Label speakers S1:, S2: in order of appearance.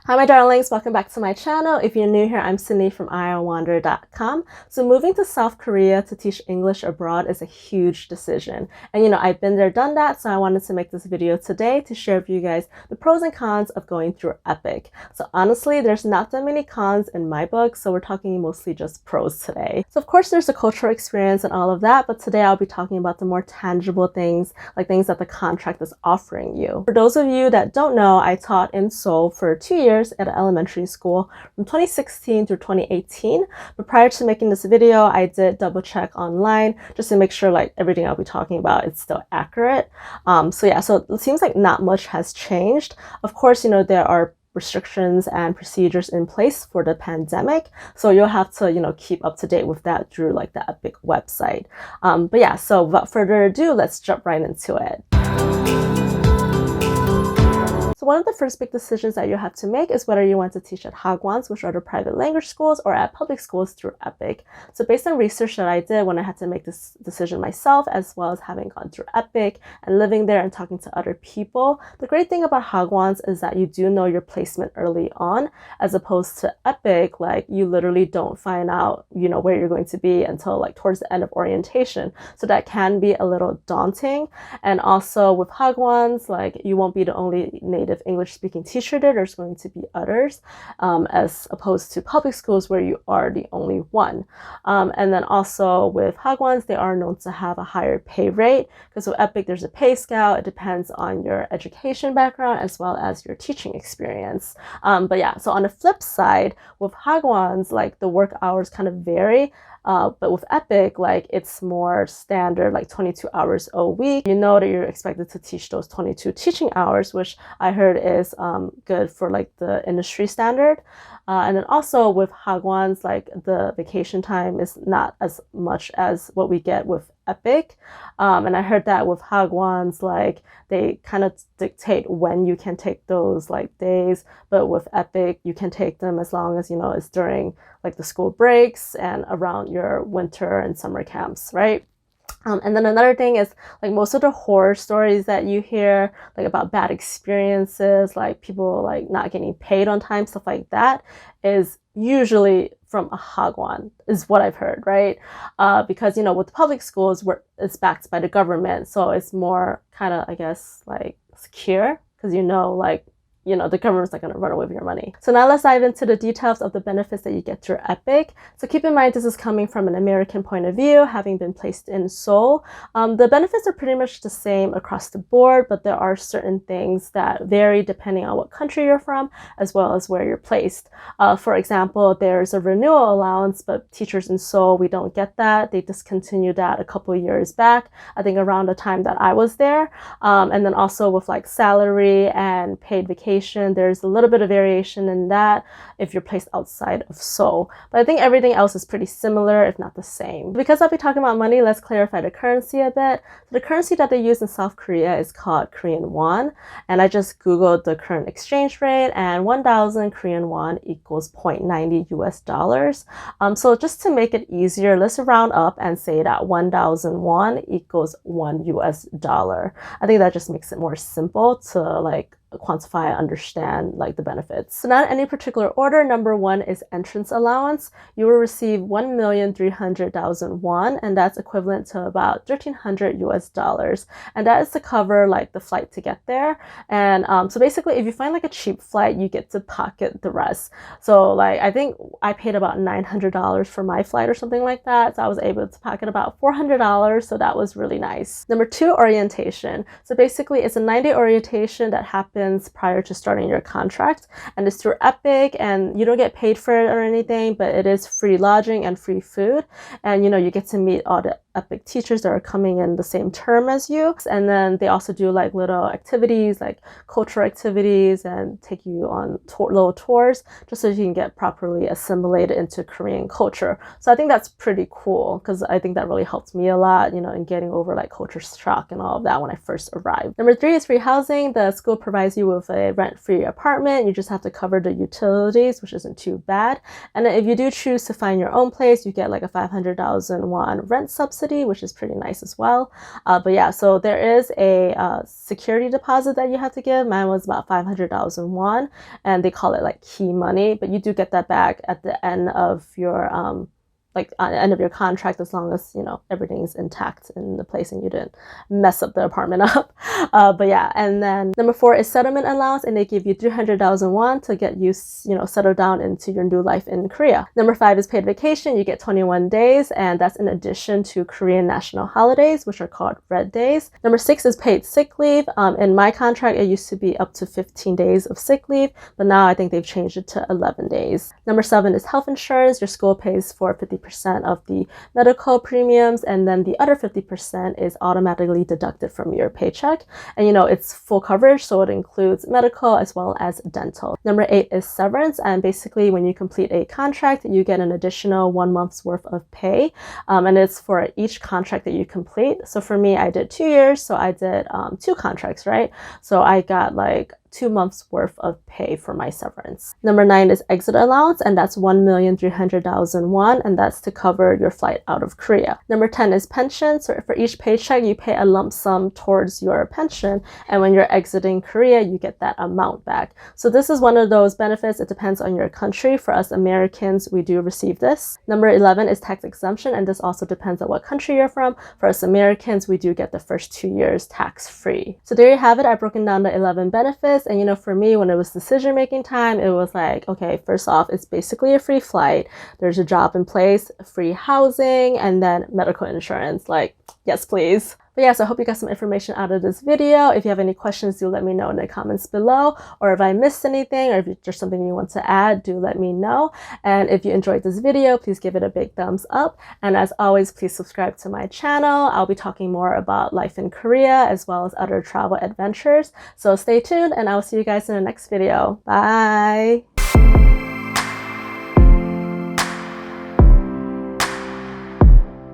S1: Hi my darlings, welcome back to my channel. If you're new here, I'm Sydney from IRWanderer.com. So moving to South Korea to teach English abroad is a huge decision. And I've been there, done that, so I wanted to make this video today to share with you guys the pros and cons of going through EPIK. So honestly, there's not that many cons in my book, so we're talking mostly just pros today. So of course there's a cultural experience and all of that, but today I'll be talking about the more tangible things, like things that the contract is offering you. For those of you that don't know, I taught in Seoul for 2 years at an elementary school from 2016 through 2018. But prior to making this video, I did double check online just to make sure like everything I'll be talking about is still accurate. So it seems like not much has changed. Of course, there are restrictions and procedures in place for the pandemic, so you'll have to keep up to date with that through like the EPIK website. So without further ado, let's jump right into it. So one of the first big decisions that you have to make is whether you want to teach at Hagwons, which are the private language schools, or at public schools through EPIK. So based on research that I did when I had to make this decision myself, as well as having gone through EPIK and living there and talking to other people, the great thing about Hagwons is that you do know your placement early on, as opposed to EPIK, like you literally don't find out, where you're going to be until like towards the end of orientation. So that can be a little daunting. And also with Hagwons, like you won't be the only native English-speaking teacher there. There's going to be others, as opposed to public schools where you are the only one. And then also with Hagwons, they are known to have a higher pay rate, because with EPIK there's a pay scale. It depends on your education background as well as your teaching experience. So on the flip side, with Hagwons, like the work hours kind of vary. But with EPIK, like it's more standard, like 22 hours a week. You know that you're expected to teach those 22 teaching hours, which I heard is good for like the industry standard. And then also with Hagwons, like the vacation time is not as much as what we get with EPIK. And I heard that with Hagwons, like they kind of dictate when you can take those like days, but with EPIK, you can take them as long as, it's during like the school breaks and around your winter and summer camps, right? And then another thing is like most of the horror stories that you hear like about bad experiences, like people like not getting paid on time, stuff like that, is usually from a Hagwon, is what I've heard, right? Because with public schools, it's backed by the government, so it's more kind of, I guess, like secure, because the government's not going to run away with your money. So now let's dive into the details of the benefits that you get through EPIK. So keep in mind, this is coming from an American point of view, having been placed in Seoul. The benefits are pretty much the same across the board, but there are certain things that vary depending on what country you're from, as well as where you're placed. For example, there's a renewal allowance, but teachers in Seoul, we don't get that. They discontinued that a couple of years back, I think around the time that I was there. And then also with like salary and paid vacation, there's a little bit of variation in that if you're placed outside of Seoul. But I think everything else is pretty similar, if not the same. Because I'll be talking about money, let's clarify the currency a bit. So the currency that they use in South Korea is called Korean won. And I just Googled the current exchange rate, and 1,000 Korean won equals 0.90 US dollars. So just to make it easier, let's round up and say that 1,000 won equals 1 US dollar. I think that just makes it more simple to like quantify and understand like the benefits. So not in any particular order, number one is entrance allowance. You will receive 1,300,000 won, and that's equivalent to about 1,300 US dollars. And that is to cover like the flight to get there. And so basically, if you find like a cheap flight, you get to pocket the rest. So like I think I paid about $900 for my flight or something like that. So I was able to pocket about $400. So that was really nice. Number two, orientation. So basically, it's a 9-day orientation that happens prior to starting your contract, and it's through EPIK, and you don't get paid for it or anything, but it is free lodging and free food, and you get to meet all the EPIK teachers that are coming in the same term as you. And then they also do like little activities, like cultural activities, and take you on little tours just so you can get properly assimilated into Korean culture. So I think that's pretty cool, because I think that really helped me a lot, in getting over like culture shock and all of that when I first arrived. Number three is free housing. The school provides you with a rent-free apartment. You just have to cover the utilities, which isn't too bad. And then if you do choose to find your own place, you get like a 500,000 won rent subsidy subsidy, which is pretty nice as well. But yeah, so there is a security deposit that you have to give. Mine was about 500,000 won, and they call it like key money, but you do get that back at the end of your end of your contract, as long as, you know, everything's intact in the place and you didn't mess up the apartment up. But yeah, and then number 4 is settlement allowance, and they give you 300,000 won to get you, you know, settled down into your new life in Korea. Number 5 is paid vacation. You get 21 days, and that's in addition to Korean national holidays, which are called red days. Number 6 is paid sick leave. In my contract, it used to be up to 15 days of sick leave, but now I think they've changed it to 11 days. Number 7 is health insurance. Your school pays for 50% of the medical premiums, and then the other 50% is automatically deducted from your paycheck. And you know, it's full coverage, so it includes medical as well as dental. Number 8 is severance, and basically when you complete a contract, you get an additional 1 month's worth of pay, and it's for each contract that you complete. So for me, I did 2 years, so I did 2 contracts, right? So I got like 2 months worth of pay for my severance. Number 9 is exit allowance, and that's 1,300,000 won, and that's to cover your flight out of Korea. Number 10 is pension. So for each paycheck, you pay a lump sum towards your pension, and when you're exiting Korea, you get that amount back. So this is one of those benefits. It depends on your country. For us Americans, we do receive this. Number 11 is tax exemption, and this also depends on what country you're from. For us Americans, we do get the first 2 years tax-free. So there you have it. I've broken down the 11 benefits. And you know, for me, when it was decision making time, it was like, okay, first off, it's basically a free flight, there's a job in place, free housing, and then medical insurance. Like, yes please. But yeah, so I hope you got some information out of this video. If you have any questions, do let me know in the comments below, or if I missed anything, or if there's something you want to add, do let me know. And if you enjoyed this video, please give it a big thumbs up. And as always, please subscribe to my channel. I'll be talking more about life in Korea as well as other travel adventures. So stay tuned, and I'll see you guys in the next video. Bye!